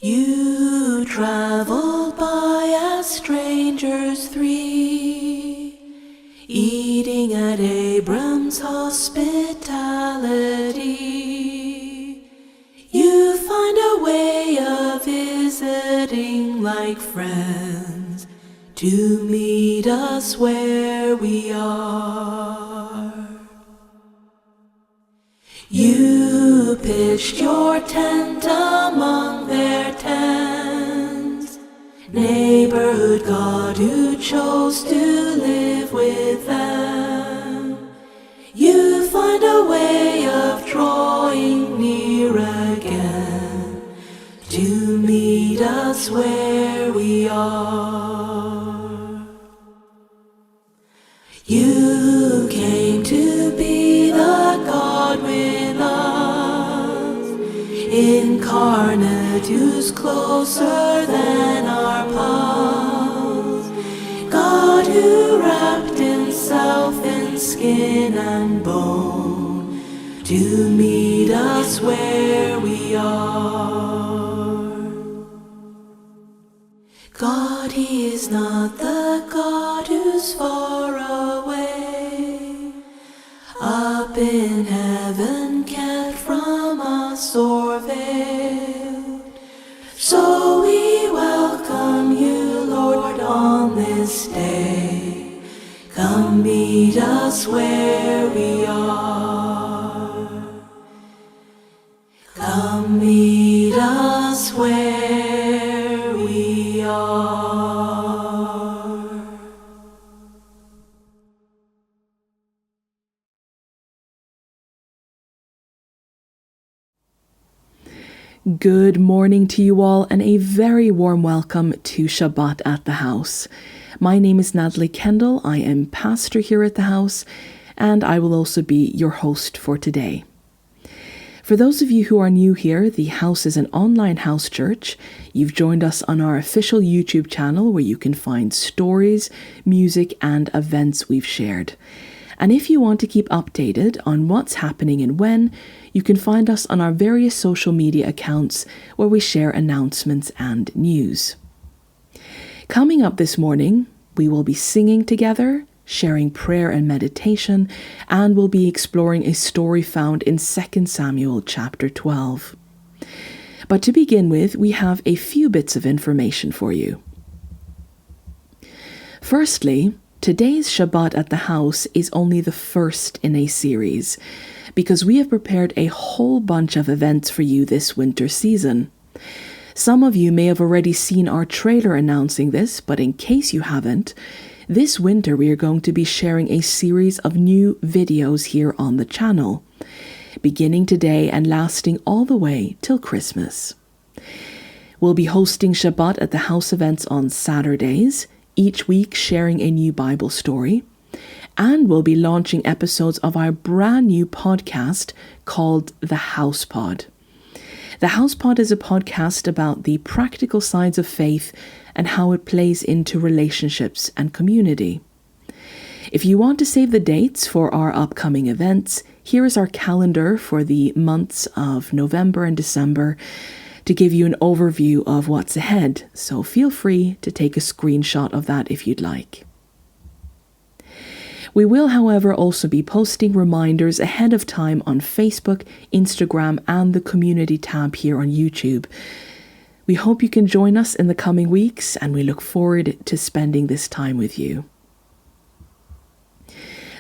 You traveled by as strangers three, eating at Abram's hospitality. You find a way of visiting like friends to meet us where we are. You pitched your tent among their tents, neighborhood God who chose to live with them. You find a way of drawing near again to meet us where we are. You came to be the God with us, incarnate, who's closer than our paths. God who wrapped himself in skin and bone to meet us where we are. God, he is not the God who's far away, up in heaven, kept from us or veiled. So we welcome you, Lord, on this day. Come meet us where we are. Come meet us where we are. Good morning to you all, and a very warm welcome to Shabbat at the house. My name is Natalie Kendel. I am pastor here at the house, and I will also be your host for today. For those of you who are new here, the house is an online house church. You've joined us on our official YouTube channel where you can find stories, music, and events we've shared. And if you want to keep updated on what's happening and when, you can find us on our various social media accounts where we share announcements and news. Coming up this morning, we will be singing together, sharing prayer and meditation, and we'll be exploring a story found in 2 Samuel chapter 12. But to begin with, we have a few bits of information for you. Firstly, today's Shabbat at the house is only the first in a series, because we have prepared a whole bunch of events for you this winter season. Some of you may have already seen our trailer announcing this, but in case you haven't, this winter we are going to be sharing a series of new videos here on the channel, beginning today and lasting all the way till Christmas. We'll be hosting Shabbat at the house events on Saturdays, each week sharing a new Bible story, and we'll be launching episodes of our brand new podcast called The House Pod. The House Pod is a podcast about the practical sides of faith and how it plays into relationships and community. If you want to save the dates for our upcoming events, here is our calendar for the months of November and December to give you an overview of what's ahead, so feel free to take a screenshot of that if you'd like. We will, however, also be posting reminders ahead of time on Facebook, Instagram, and the community tab here on YouTube. We hope you can join us in the coming weeks, and we look forward to spending this time with you.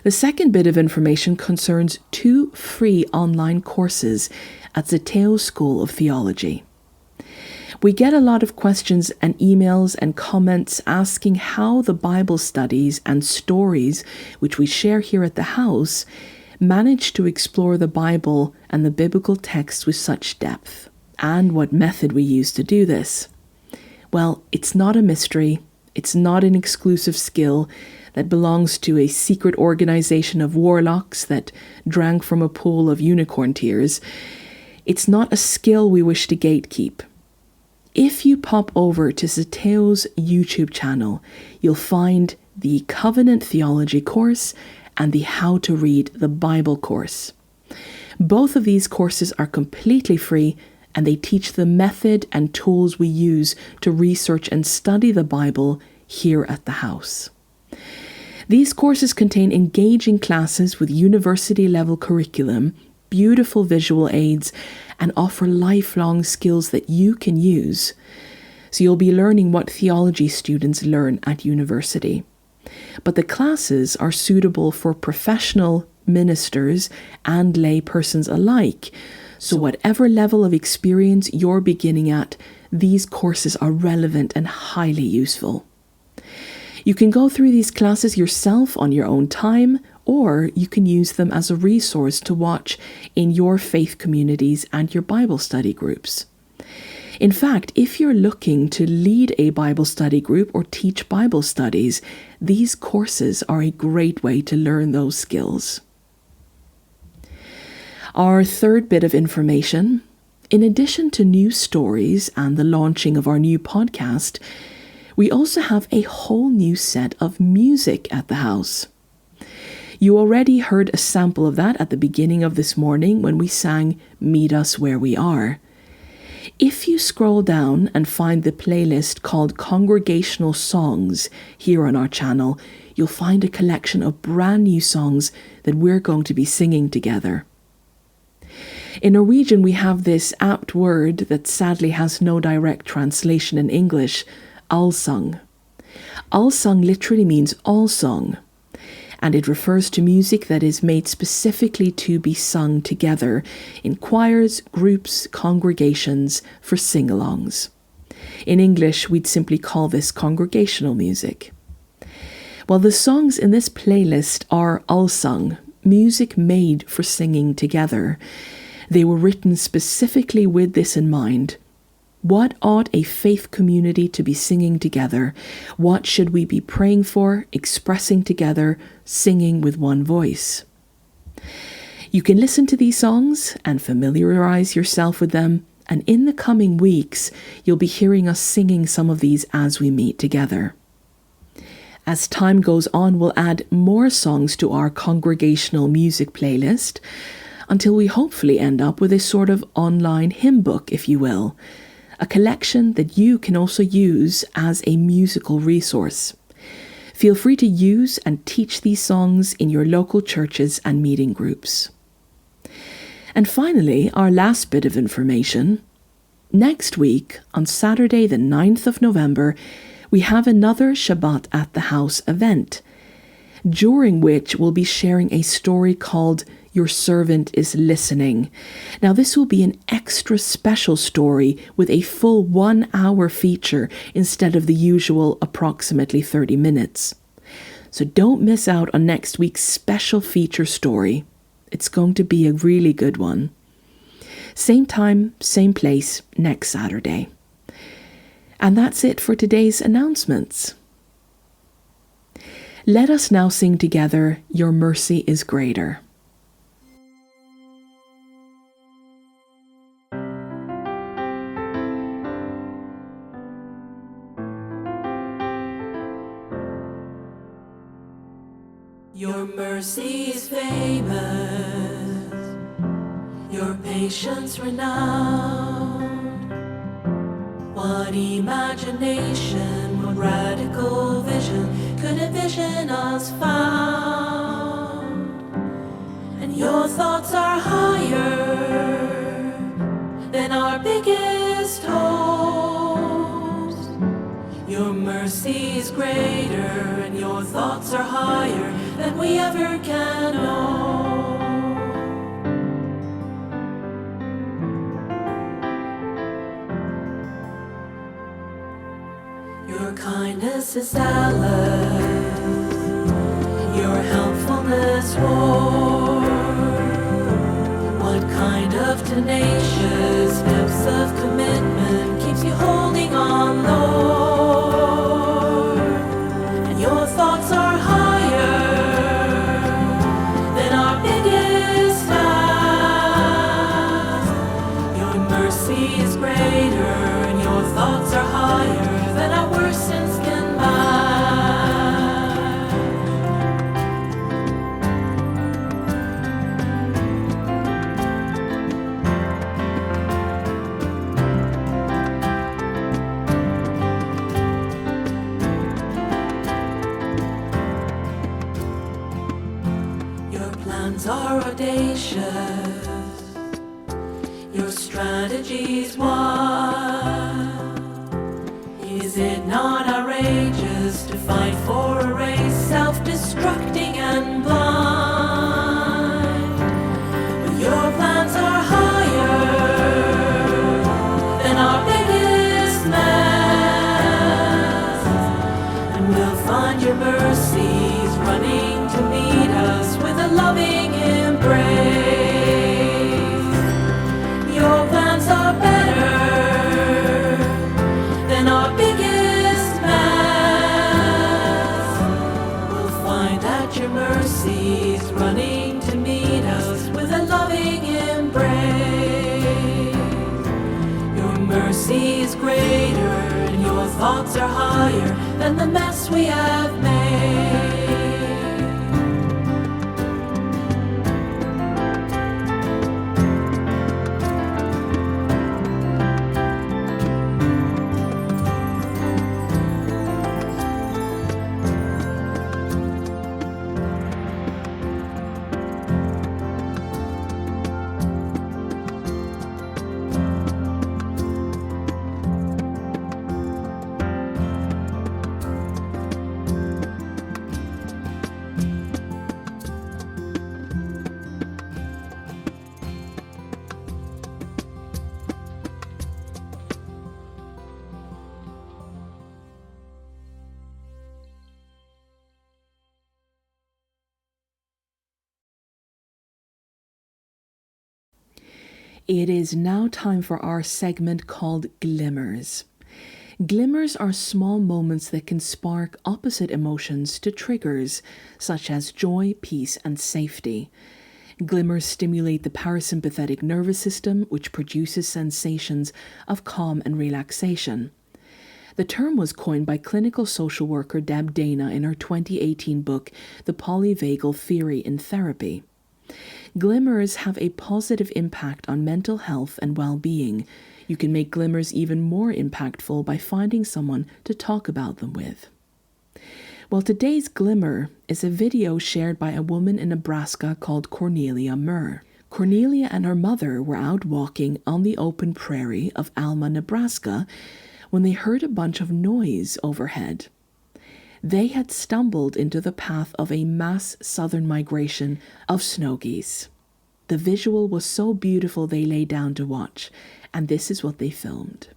The second bit of information concerns 2 free online courses at ZETEO School of Theology. We get a lot of questions and emails and comments asking how the Bible studies and stories which we share here at the house manage to explore the Bible and the biblical text with such depth, and what method we use to do this. Well, it's not a mystery. It's not an exclusive skill that belongs to a secret organization of warlocks that drank from a pool of unicorn tears. It's not a skill we wish to gatekeep. If you pop over to ZETEO's YouTube channel, you'll find the Covenant Theology course and the How to Read the Bible course. Both of these courses are completely free and they teach the method and tools we use to research and study the Bible here at the house. These courses contain engaging classes with university-level curriculum, beautiful visual aids, and offer lifelong skills that you can use. So you'll be learning what theology students learn at university. But the classes are suitable for professional ministers and lay persons alike. So whatever level of experience you're beginning at, these courses are relevant and highly useful. You can go through these classes yourself on your own time, or you can use them as a resource to watch in your faith communities and your Bible study groups. In fact, if you're looking to lead a Bible study group or teach Bible studies, these courses are a great way to learn those skills. Our third bit of information, in addition to new stories and the launching of our new podcast, we also have a whole new set of music at the house. You already heard a sample of that at the beginning of this morning when we sang Meet Us Where We Are. If you scroll down and find the playlist called Congregational Songs here on our channel, you'll find a collection of brand new songs that we're going to be singing together. In Norwegian, we have this apt word that sadly has no direct translation in English, allsang. Allsang literally means all song, and it refers to music that is made specifically to be sung together in choirs, groups, congregations for sing-alongs. In English, we'd simply call this congregational music. Well, the songs in this playlist are allsang, music made for singing together. They were written specifically with this in mind. What ought a faith community to be singing together? What should we be praying for, expressing together, singing with one voice? You can listen to these songs and familiarize yourself with them, and in the coming weeks, you'll be hearing us singing some of these as we meet together. As time goes on, we'll add more songs to our congregational music playlist until we hopefully end up with a sort of online hymn book, if you will, a collection that you can also use as a musical resource. Feel free to use and teach these songs in your local churches and meeting groups. And finally, our last bit of information. Next week, on Saturday the 9th of November, we have another Shabbat at the House event, during which we'll be sharing a story called Your Servant is Listening. Now, this will be an extra special story with a full 1 hour feature instead of the usual approximately 30 minutes. So don't miss out on next week's special feature story. It's going to be a really good one. Same time, same place, next Saturday. And that's it for today's announcements. Let us now sing together, Your Mercy is Greater. Your mercy is famous, your patience renowned. What imagination, what radical vision could envision us found? And your thoughts are higher than our biggest hopes. Your mercy is greater and your thoughts are higher than we ever can know. Your kindness is zealous, your helpfulness warm. What kind of tenacious depths of commitment keeps you holding on, Lord? And your thoughts are higher than our biggest task. Your mercy is greater and your thoughts are higher than our worst sins can match. plans are audacious, your strategy's wild. Is it not outrageous to fight for a race self-destructing and blind? But your plans are higher than our biggest mess, and we'll find your mercies running to meet us with a loving embrace. Your plans are better than our biggest mess. We'll find that your mercies running to meet us with a loving embrace. Your mercy is greater and your thoughts are higher than the mess we have made. It is now time for our segment called Glimmers. Glimmers are small moments that can spark opposite emotions to triggers, such as joy, peace, and safety. Glimmers stimulate the parasympathetic nervous system, which produces sensations of calm and relaxation. The term was coined by clinical social worker Deb Dana in her 2018 book, The Polyvagal Theory in Therapy. Glimmers have a positive impact on mental health and well-being. You can make glimmers even more impactful by finding someone to talk about them with. Well, today's glimmer is a video shared by a woman in Nebraska called Cornelia Murr. Cornelia and her mother were out walking on the open prairie of Alma, Nebraska, when they heard a bunch of noise overhead. They had stumbled into the path of a mass southern migration of snow geese. The visual was so beautiful they lay down to watch, and this is what they filmed.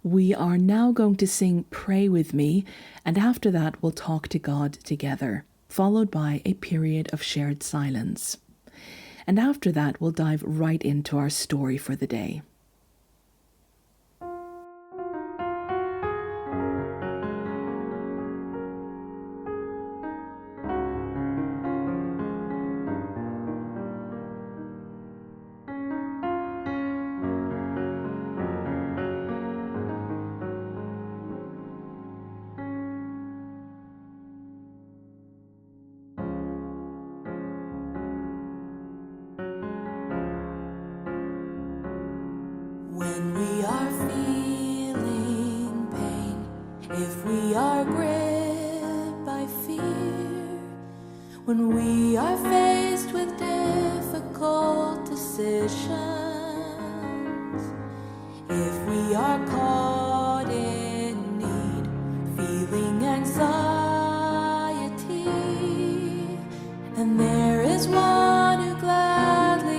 We are now going to sing Pray With Me, and after that we'll talk to God together, followed by a period of shared silence. And after that we'll dive right into our story for the day. When we are feeling pain, if we are gripped by fear, when we are faced with difficult decisions, if we are caught in need, feeling anxiety, then there is one who gladly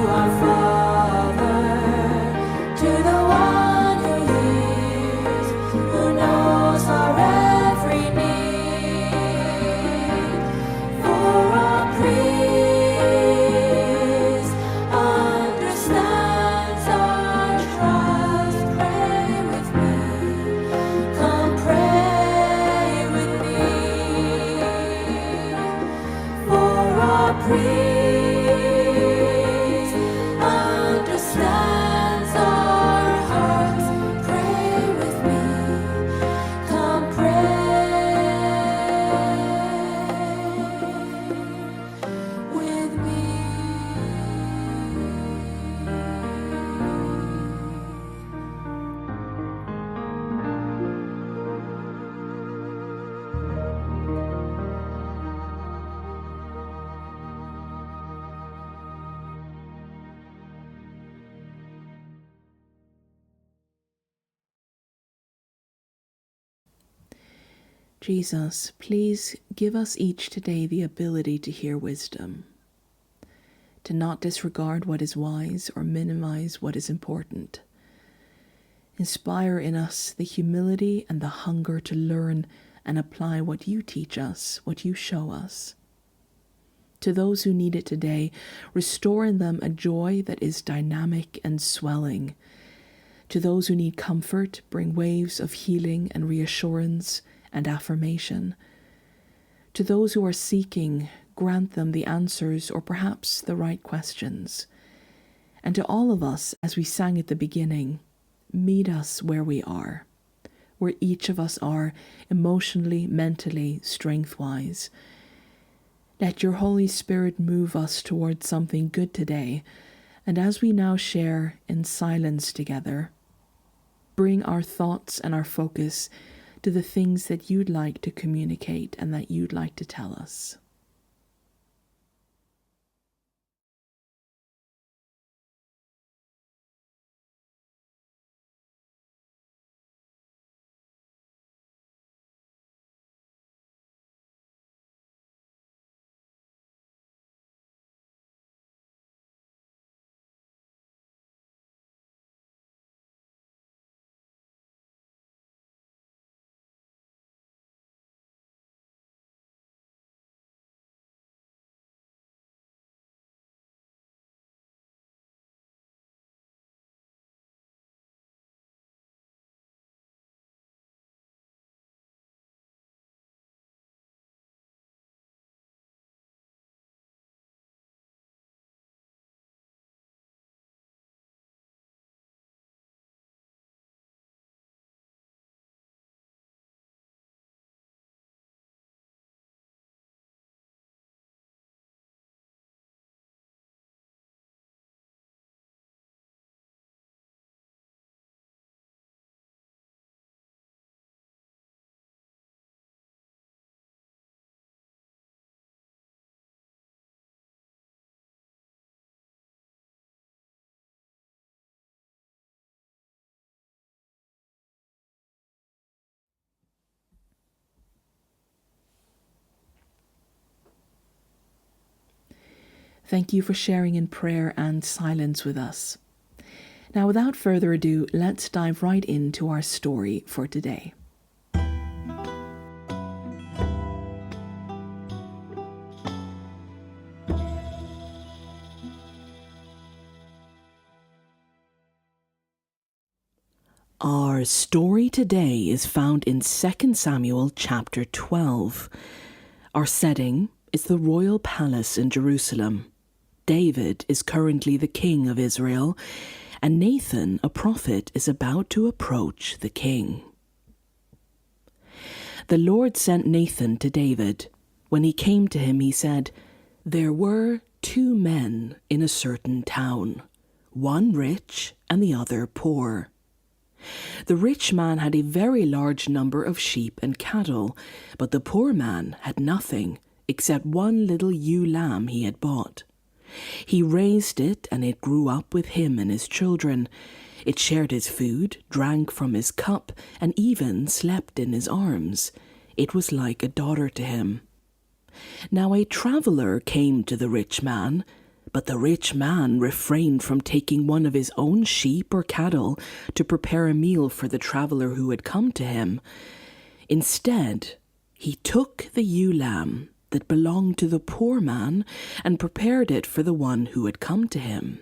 our Father, to the one who hears, who knows our every need. For our priest understands our trials. Pray with me. Come pray with me. For our priest understands our hearts. Pray with me. Come pray with me. Jesus, please give us each today the ability to hear wisdom, to not disregard what is wise or minimize what is important. Inspire in us the humility and the hunger to learn and apply what you teach us, what you show us. To those who need it today, restore in them a joy that is dynamic and swelling. To those who need comfort, bring waves of healing and reassurance and affirmation. To those who are seeking, grant them the answers or perhaps the right questions. And to all of us, as we sang at the beginning, meet us where we are, where each of us are emotionally, mentally, strength-wise. Let your Holy Spirit move us towards something good today, and as we now share in silence together, bring our thoughts and our focus to the things that you'd like to communicate and that you'd like to tell us. Thank you for sharing in prayer and silence with us. Now, without further ado, let's dive right into our story for today. Our story today is found in 2 Samuel chapter 12. Our setting is the royal palace in Jerusalem. David is currently the king of Israel, and Nathan, a prophet, is about to approach the king. The Lord sent Nathan to David. When he came to him, he said, "There were 2 men in a certain town, one rich and the other poor. The rich man had a very large number of sheep and cattle, but the poor man had nothing except one little ewe lamb he had bought. He raised it, and it grew up with him and his children. It shared his food, drank from his cup, and even slept in his arms. It was like a daughter to him. Now a traveller came to the rich man, But the rich man refrained from taking one of his own sheep or cattle to prepare a meal for the traveler who had come to him. Instead, he took the ewe lamb that belonged to the poor man and prepared it for the one who had come to him.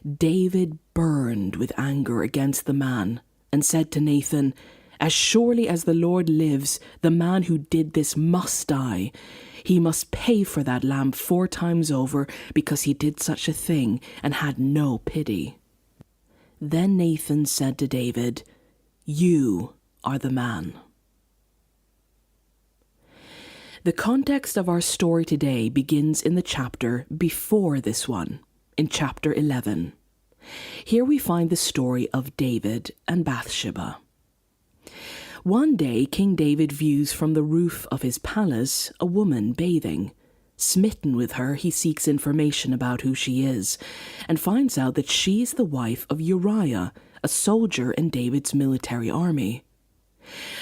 David burned with anger against the man and said to Nathan, "As surely as the Lord lives, the man who did this must die. He must pay for that lamb 4 times over because he did such a thing and had no pity." Then Nathan said to David, "You are the man." The context of our story today begins in the chapter before this one, in chapter 11. Here we find the story of David and Bathsheba. One day, King David views from the roof of his palace a woman bathing. Smitten with her, he seeks information about who she is, and finds out that she is the wife of Uriah, a soldier in David's military army.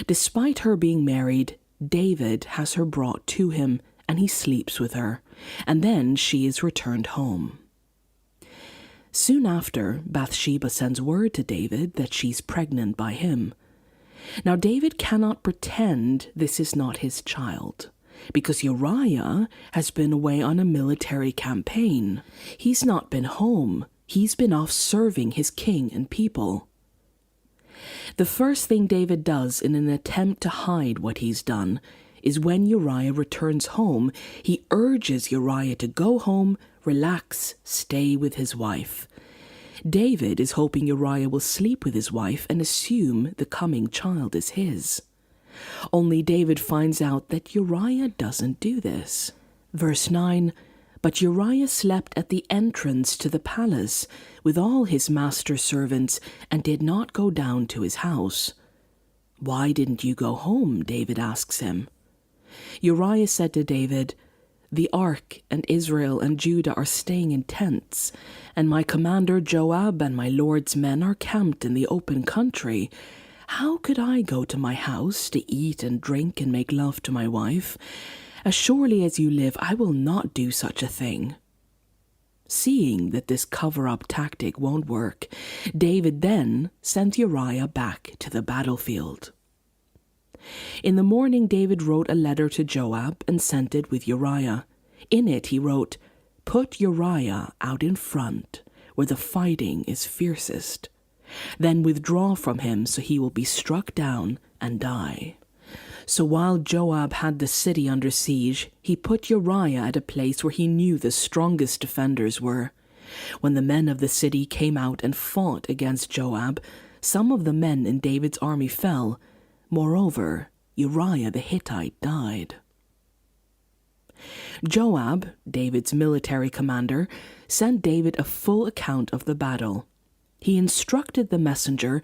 Despite her being married, David has her brought to him, and he sleeps with her, and then she is returned home. Soon after, Bathsheba sends word to David that she's pregnant by him. Now David cannot pretend this is not his child, because Uriah has been away on a military campaign. He's not been home. He's been off serving his king and people. The first thing David does in an attempt to hide what he's done is when Uriah returns home, he urges Uriah to go home, relax, stay with his wife. David is hoping Uriah will sleep with his wife and assume the coming child is his. Only David finds out that Uriah doesn't do this. Verse 9, "But Uriah slept at the entrance to the palace with all his master's servants and did not go down to his house." "Why didn't you go home?" David asks him. Uriah said to David, "The ark and Israel and Judah are staying in tents, and my commander Joab and my lord's men are camped in the open country. How could I go to my house to eat and drink and make love to my wife? As surely as you live, I will not do such a thing." Seeing that this cover-up tactic won't work, David then sends Uriah back to the battlefield. In the morning, David wrote a letter to Joab and sent it with Uriah. In it he wrote, "Put Uriah out in front, where the fighting is fiercest. Then withdraw from him so he will be struck down and die." So while Joab had the city under siege, he put Uriah at a place where he knew the strongest defenders were. When the men of the city came out and fought against Joab, some of the men in David's army fell. Moreover, Uriah the Hittite died. Joab, David's military commander, sent David a full account of the battle. He instructed the messenger,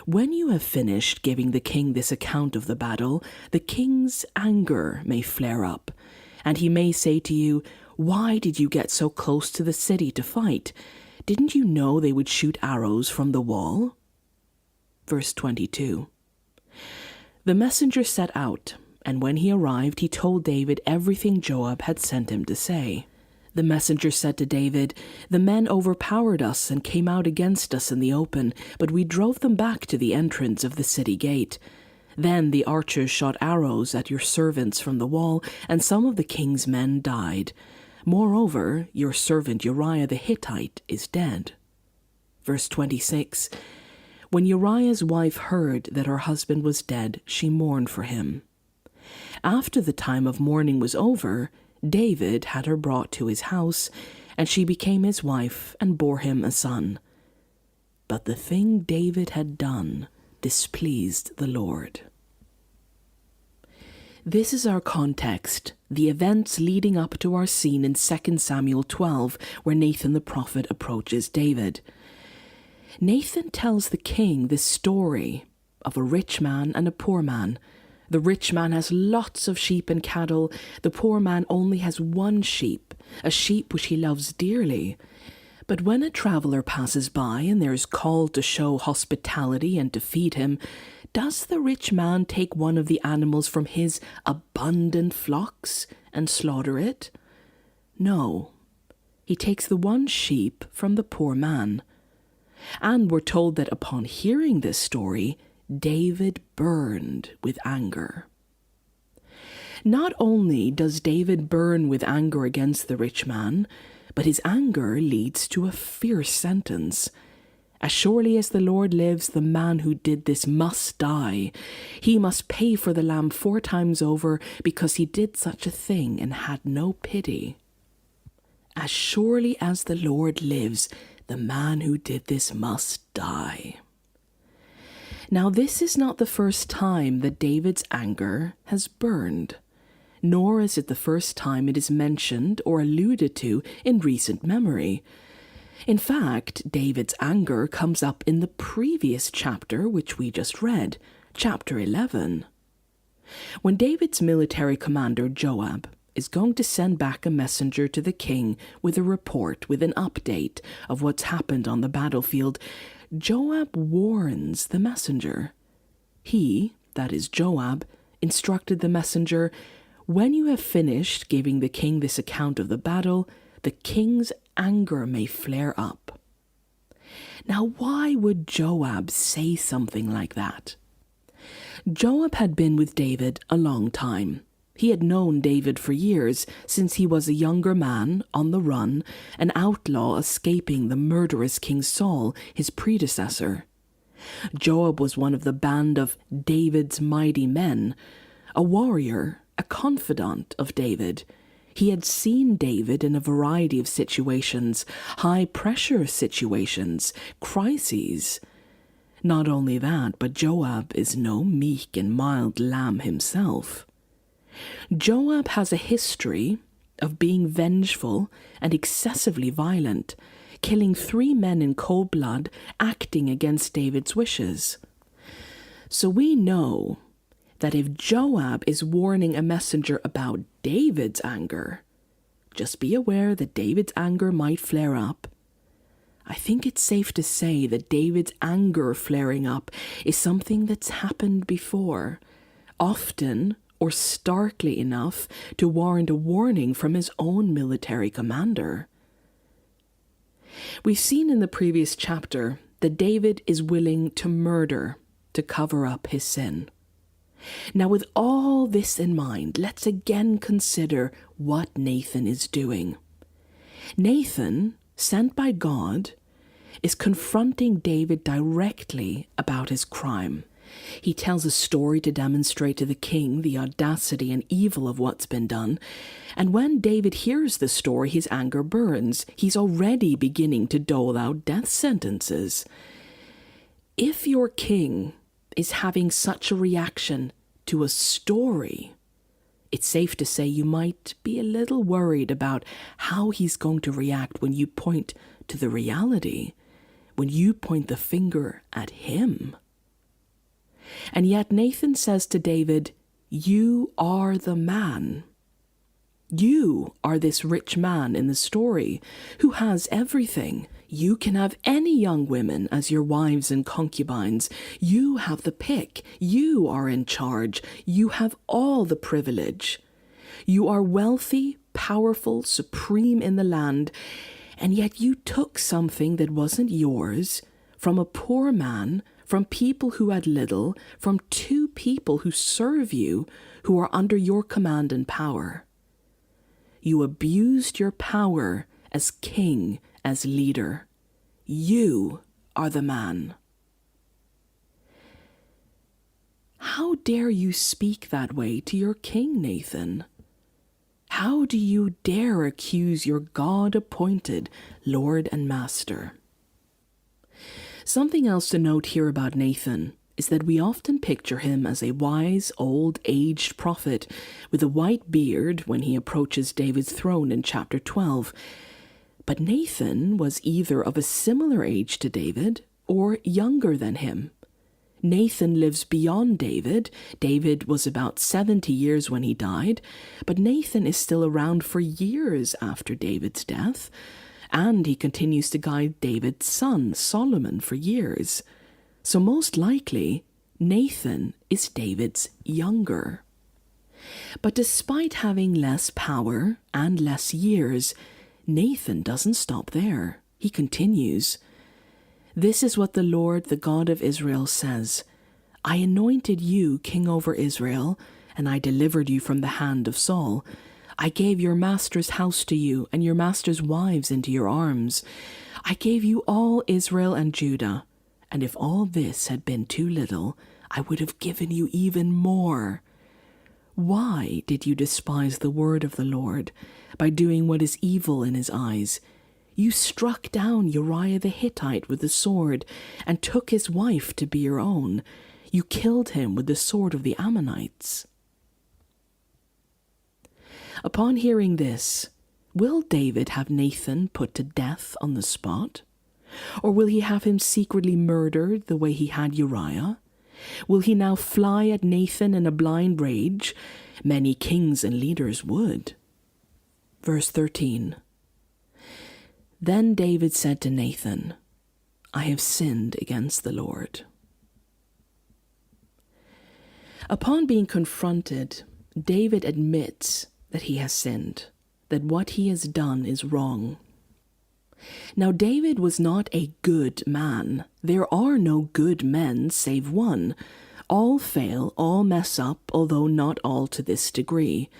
"When you have finished giving the king this account of the battle, the king's anger may flare up, and he may say to you, 'Why did you get so close to the city to fight? Didn't you know they would shoot arrows from the wall?'" Verse 22. The messenger set out, and when he arrived, he told David everything Joab had sent him to say. The messenger said to David, "The men overpowered us and came out against us in the open, but we drove them back to the entrance of the city gate. Then the archers shot arrows at your servants from the wall, and some of the king's men died. Moreover, your servant Uriah the Hittite is dead." Verse 26. When Uriah's wife heard that her husband was dead, she mourned for him. After the time of mourning was over, David had her brought to his house, and she became his wife and bore him a son. But the thing David had done displeased the Lord. This is our context, the events leading up to our scene in 2 Samuel 12, where Nathan the prophet approaches David. Nathan tells the king this story of a rich man and a poor man. The rich man has lots of sheep and cattle. The poor man only has one sheep, a sheep which he loves dearly. But when a traveler passes by and there is call to show hospitality and to feed him, does the rich man take one of the animals from his abundant flocks and slaughter it? No. he takes the one sheep from the poor man. And we're told that upon hearing this story, David burned with anger. Not only does David burn with anger against the rich man, but his anger leads to a fierce sentence. As surely as the Lord lives, the man who did this must die. He must pay for the lamb 4 times over because he did such a thing and had no pity. As surely as the Lord lives, the man who did this must die. Now, this is not the first time that David's anger has burned, nor is it the first time it is mentioned or alluded to in recent memory. In fact, David's anger comes up in the previous chapter which we just read, chapter 11. When David's military commander Joab is going to send back a messenger to the king with a report, with an update of what's happened on the battlefield, Joab warns the messenger. He, that is Joab, instructed the messenger, "When you have finished giving the king this account of the battle, the king's anger may flare up." Now, why would Joab say something like that? Joab had been with David a long time. He had known David for years, since he was a younger man on the run, an outlaw escaping the murderous King Saul, his predecessor. Joab was one of the band of David's mighty men, a warrior, a confidant of David. He had seen David in a variety of situations, high-pressure situations, crises. Not only that, but Joab is no meek and mild lamb himself. Joab has a history of being vengeful and excessively violent, killing 3 men in cold blood, acting against David's wishes. So we know that if Joab is warning a messenger about David's anger, just be aware that David's anger might flare up. I think it's safe to say that David's anger flaring up is something that's happened before, often or starkly enough to warrant a warning from his own military commander. We've seen in the previous chapter that David is willing to murder to cover up his sin. Now, with all this in mind, let's again consider what Nathan is doing. Nathan, sent by God, is confronting David directly about his crime. He tells a story to demonstrate to the king the audacity and evil of what's been done. And when David hears the story, his anger burns. He's already beginning to dole out death sentences. If your king is having such a reaction to a story, it's safe to say you might be a little worried about how he's going to react when you point to the reality, when you point the finger at him. And yet Nathan says to David, "You are the man. You are this rich man in the story who has everything. You can have any young women as your wives and concubines. You have the pick. You are in charge. You have all the privilege. You are wealthy, powerful, supreme in the land, and yet you took something that wasn't yours from a poor man, from people who had little, from 2 people who serve you, who are under your command and power. You abused your power as king, as leader. You are the man." How dare you speak that way to your king, Nathan? How do you dare accuse your God-appointed Lord and Master? Something else to note here about Nathan is that we often picture him as a wise, old, aged prophet with a white beard when he approaches David's throne in chapter 12. But Nathan was either of a similar age to David or younger than him. Nathan lives beyond David. David was about 70 years when he died, but Nathan is still around for years after David's death. And he continues to guide David's son, Solomon, for years. So most likely, Nathan is David's younger. But despite having less power and less years, Nathan doesn't stop there. He continues, "This is what the Lord, the God of Israel, says. I anointed you king over Israel, and I delivered you from the hand of Saul. I gave your master's house to you, and your master's wives into your arms. I gave you all Israel and Judah, and if all this had been too little, I would have given you even more. Why did you despise the word of the Lord by doing what is evil in his eyes? You struck down Uriah the Hittite with the sword and took his wife to be your own. You killed him with the sword of the Ammonites." Upon hearing this, will David have Nathan put to death on the spot? Or will he have him secretly murdered the way he had Uriah? Will he now fly at Nathan in a blind rage? Many kings and leaders would. Verse 13. Then David said to Nathan, "I have sinned against the Lord." Upon being confronted, David admits that he has sinned, that what he has done is wrong. Now, David was not a good man. There are no good men save one. All fail, all mess up, although not all to this degree.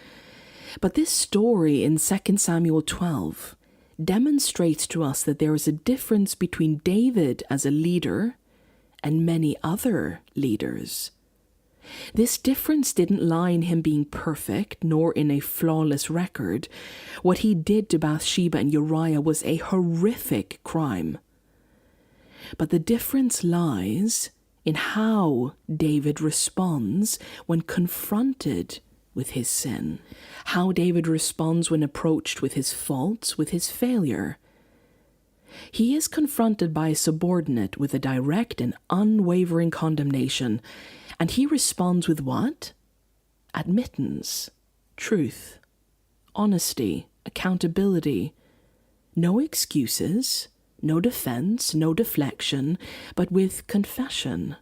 But this story in 2 Samuel 12 demonstrates to us that there is a difference between David as a leader and many other leaders. This difference didn't lie in him being perfect, nor in a flawless record. What he did to Bathsheba and Uriah was a horrific crime. But the difference lies in how David responds when confronted with his sin, how David responds when approached with his faults, with his failure. He is confronted by a subordinate with a direct and unwavering condemnation, and he responds with what? Admittance, truth, honesty, accountability. No excuses, no defense, no deflection, but with confession.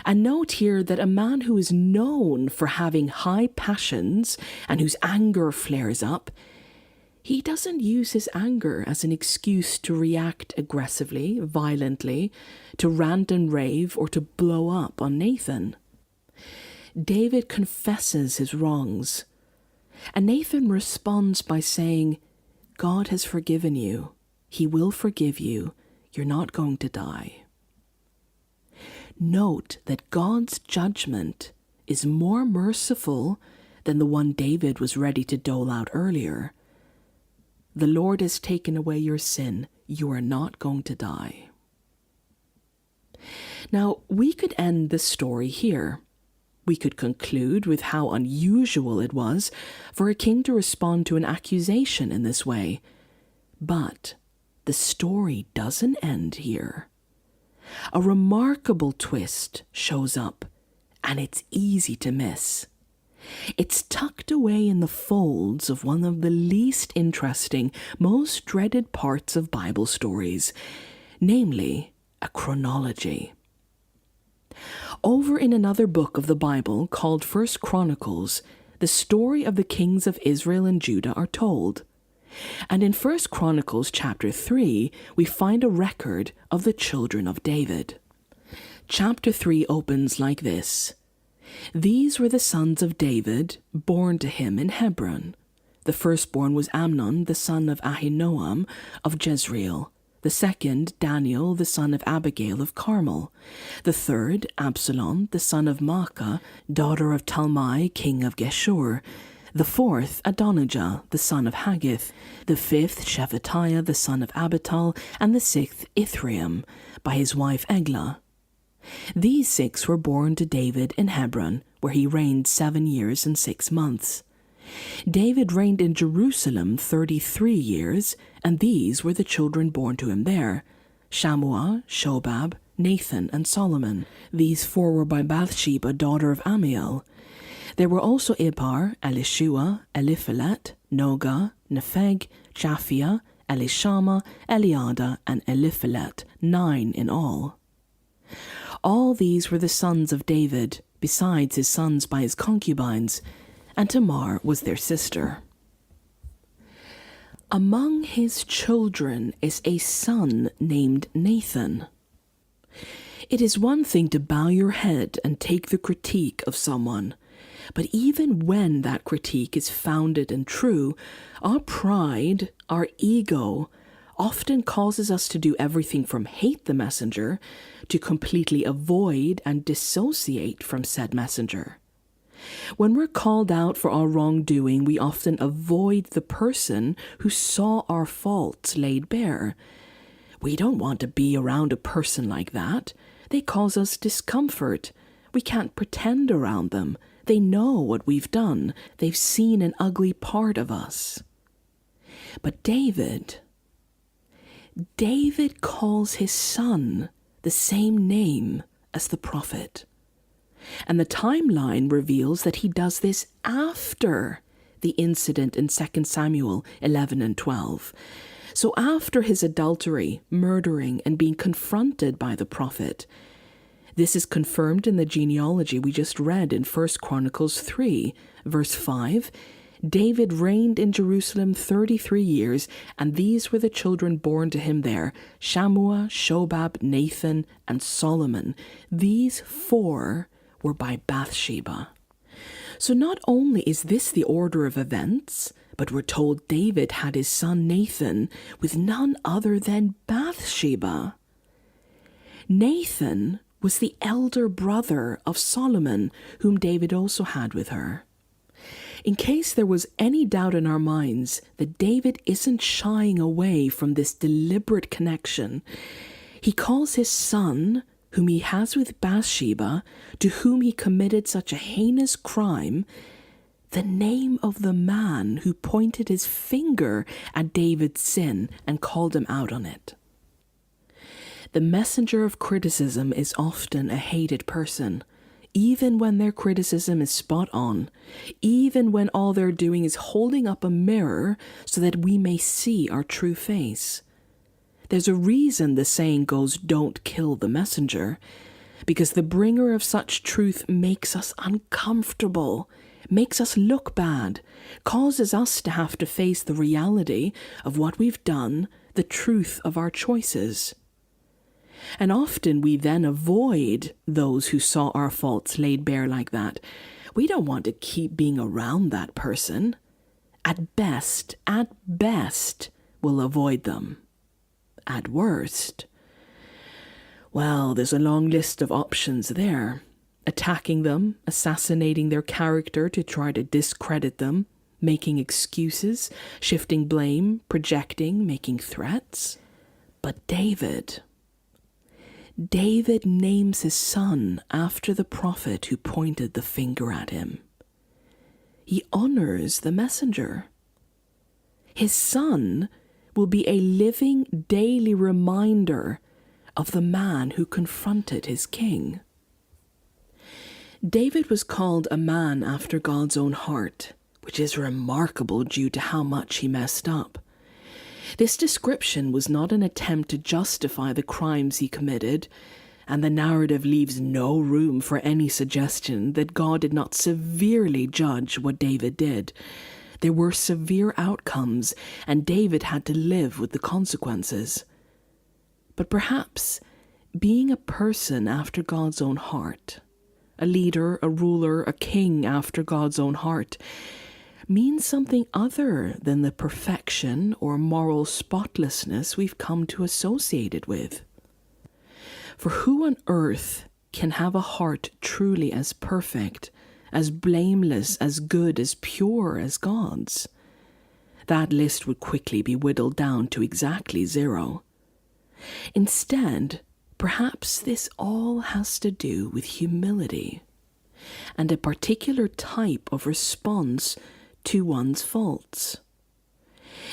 And note here that a man who is known for having high passions and whose anger flares up, he doesn't use his anger as an excuse to react aggressively, violently, to rant and rave, or to blow up on Nathan. David confesses his wrongs, and Nathan responds by saying, "God has forgiven you. He will forgive you. You're not going to die." Note that God's judgment is more merciful than the one David was ready to dole out earlier. The Lord has taken away your sin. You are not going to die. Now, we could end this story here. We could conclude with how unusual it was for a king to respond to an accusation in this way. But the story doesn't end here. A remarkable twist shows up, and it's easy to miss. It's tucked away in the folds of one of the least interesting, most dreaded parts of Bible stories, namely a chronology. Over in another book of the Bible called 1 Chronicles, the story of the kings of Israel and Judah are told. And in 1 Chronicles chapter 3, we find a record of the children of David. Chapter 3 opens like this. These were the sons of David, born to him in Hebron. The firstborn was Amnon, the son of Ahinoam of Jezreel. The second, Daniel, the son of Abigail of Carmel. The third, Absalom, the son of Maacah, daughter of Talmai, king of Geshur. The fourth, Adonijah, the son of Haggith. The fifth, Shephatiah, the son of Abital. And the sixth, Ithream, by his wife Eglah. These 6 were born to David in Hebron, where he reigned 7 years and 6 months. David reigned in Jerusalem 33 years, and these were the children born to him there: Shammua, Shobab, Nathan, and Solomon. These 4 were by Bathsheba, daughter of Amiel. There were also Ibhar, Elishua, Eliphelet, Noga, Nepheg, Japhia, Elishama, Eliada, and Eliphelet, 9 in all. All these were the sons of David, besides his sons by his concubines, and Tamar was their sister. Among his children is a son named Nathan. It is one thing to bow your head and take the critique of someone, but even when that critique is founded and true, our pride, our ego, often causes us to do everything from hate the messenger to completely avoid and dissociate from said messenger. When we're called out for our wrongdoing, we often avoid the person who saw our faults laid bare. We don't want to be around a person like that. They cause us discomfort. We can't pretend around them. They know what we've done. They've seen an ugly part of us. But David calls his son the same name as the prophet. And the timeline reveals that he does this after the incident in 2 Samuel 11 and 12. So after his adultery, murdering, and being confronted by the prophet. This is confirmed in the genealogy we just read in 1 Chronicles 3, verse 5. David reigned in Jerusalem 33 years, and these were the children born to him there, Shammua, Shobab, Nathan, and Solomon. These 4 were by Bathsheba. So not only is this the order of events, but we're told David had his son Nathan with none other than Bathsheba. Nathan was the elder brother of Solomon, whom David also had with her. In case there was any doubt in our minds that David isn't shying away from this deliberate connection, he calls his son, whom he has with Bathsheba, to whom he committed such a heinous crime, the name of the man who pointed his finger at David's sin and called him out on it. The messenger of criticism is often a hated person, even when their criticism is spot on, even when all they're doing is holding up a mirror so that we may see our true face. There's a reason the saying goes, "Don't kill the messenger," because the bringer of such truth makes us uncomfortable, makes us look bad, causes us to have to face the reality of what we've done, the truth of our choices. And often we then avoid those who saw our faults laid bare like that. We don't want to keep being around that person. At best, we'll avoid them. At worst, well, there's a long list of options there. Attacking them, assassinating their character to try to discredit them, making excuses, shifting blame, projecting, making threats. But David names his son after the prophet who pointed the finger at him. He honors the messenger. His son will be a living daily reminder of the man who confronted his king. David was called a man after God's own heart, which is remarkable due to how much he messed up. This description was not an attempt to justify the crimes he committed, and the narrative leaves no room for any suggestion that God did not severely judge what David did. There were severe outcomes, and David had to live with the consequences. But perhaps being a person after God's own heart, a leader, a ruler, a king after God's own heart, means something other than the perfection or moral spotlessness we've come to associate it with. For who on earth can have a heart truly as perfect, as blameless, as good, as pure as God's? That list would quickly be whittled down to exactly 0. Instead, perhaps this all has to do with humility and a particular type of response to one's faults.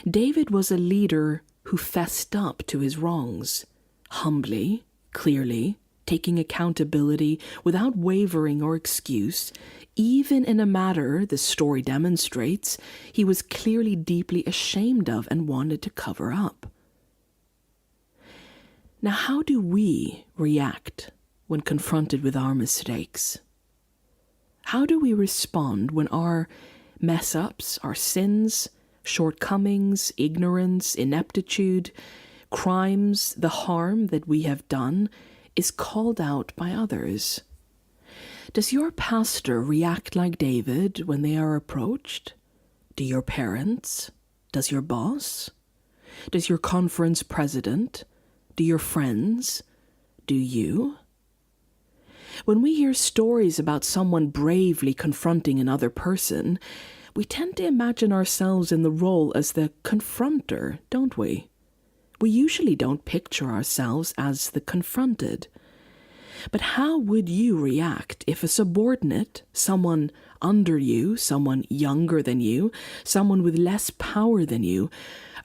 David was a leader who fessed up to his wrongs, humbly, clearly, taking accountability without wavering or excuse, even in a matter, the story demonstrates, he was clearly deeply ashamed of and wanted to cover up. Now, how do we react when confronted with our mistakes? How do we respond when our mess-ups, our sins, shortcomings, ignorance, ineptitude, crimes, the harm that we have done is called out by others. Does your pastor react like David when they are approached? Do your parents? Does your boss? Does your conference president? Do your friends? Do you? When we hear stories about someone bravely confronting another person, we tend to imagine ourselves in the role as the confronter, don't we? We usually don't picture ourselves as the confronted. But how would you react if a subordinate, someone under you, someone younger than you, someone with less power than you,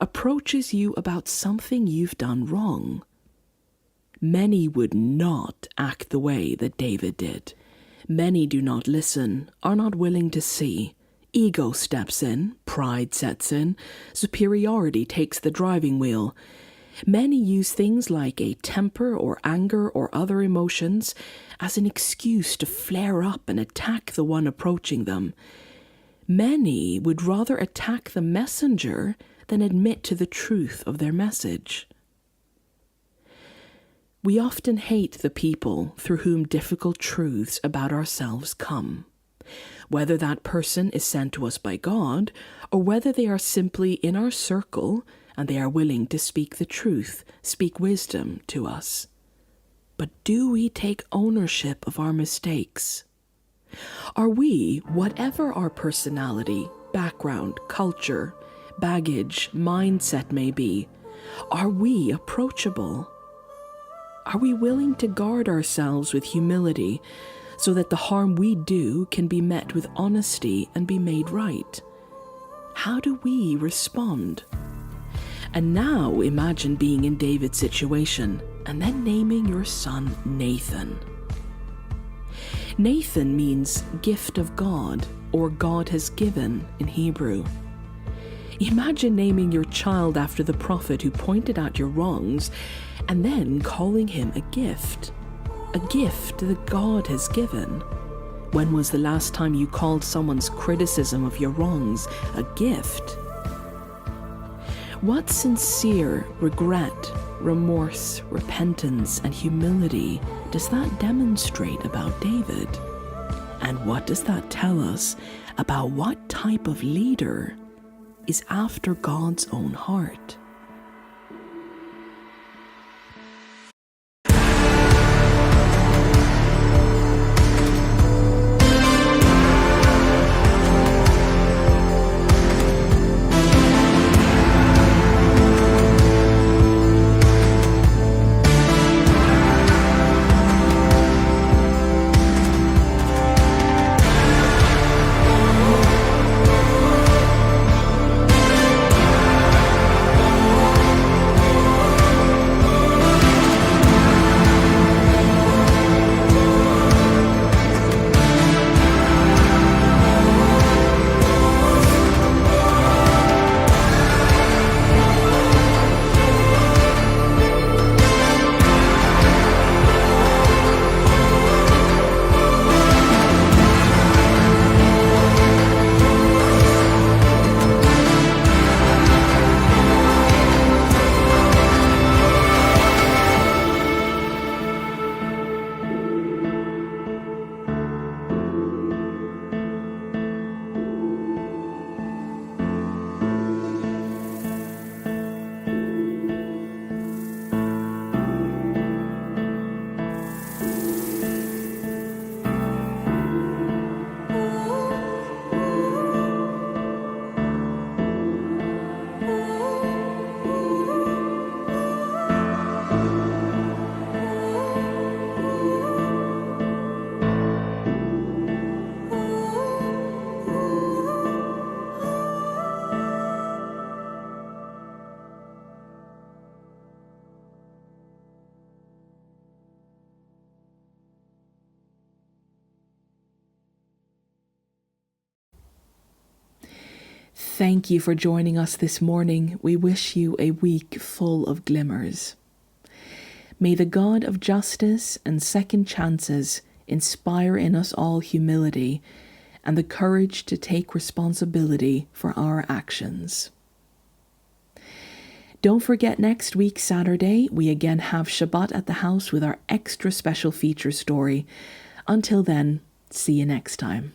approaches you about something you've done wrong? Many would not act the way that David did. Many do not listen, are not willing to see. Ego steps in, pride sets in, superiority takes the driving wheel. Many use things like a temper or anger or other emotions as an excuse to flare up and attack the one approaching them. Many would rather attack the messenger than admit to the truth of their message. We often hate the people through whom difficult truths about ourselves come, whether that person is sent to us by God or whether they are simply in our circle and they are willing to speak the truth, speak wisdom to us. But do we take ownership of our mistakes? Are we, whatever our personality, background, culture, baggage, mindset may be, are we approachable? Are we willing to guard ourselves with humility so that the harm we do can be met with honesty and be made right? How do we respond? And now imagine being in David's situation and then naming your son Nathan. Nathan means gift of God or God has given in Hebrew. Imagine naming your child after the prophet who pointed out your wrongs and then calling him a gift that God has given. When was the last time you called someone's criticism of your wrongs a gift? What sincere regret, remorse, repentance, and humility does that demonstrate about David? And what does that tell us about what type of leader is after God's own heart? Thank you for joining us this morning. We wish you a week full of glimmers. May the God of justice and second chances inspire in us all humility and the courage to take responsibility for our actions. Don't forget, next week, Saturday, we again have Shabbat at the House with our extra special feature story. Until then, see you next time.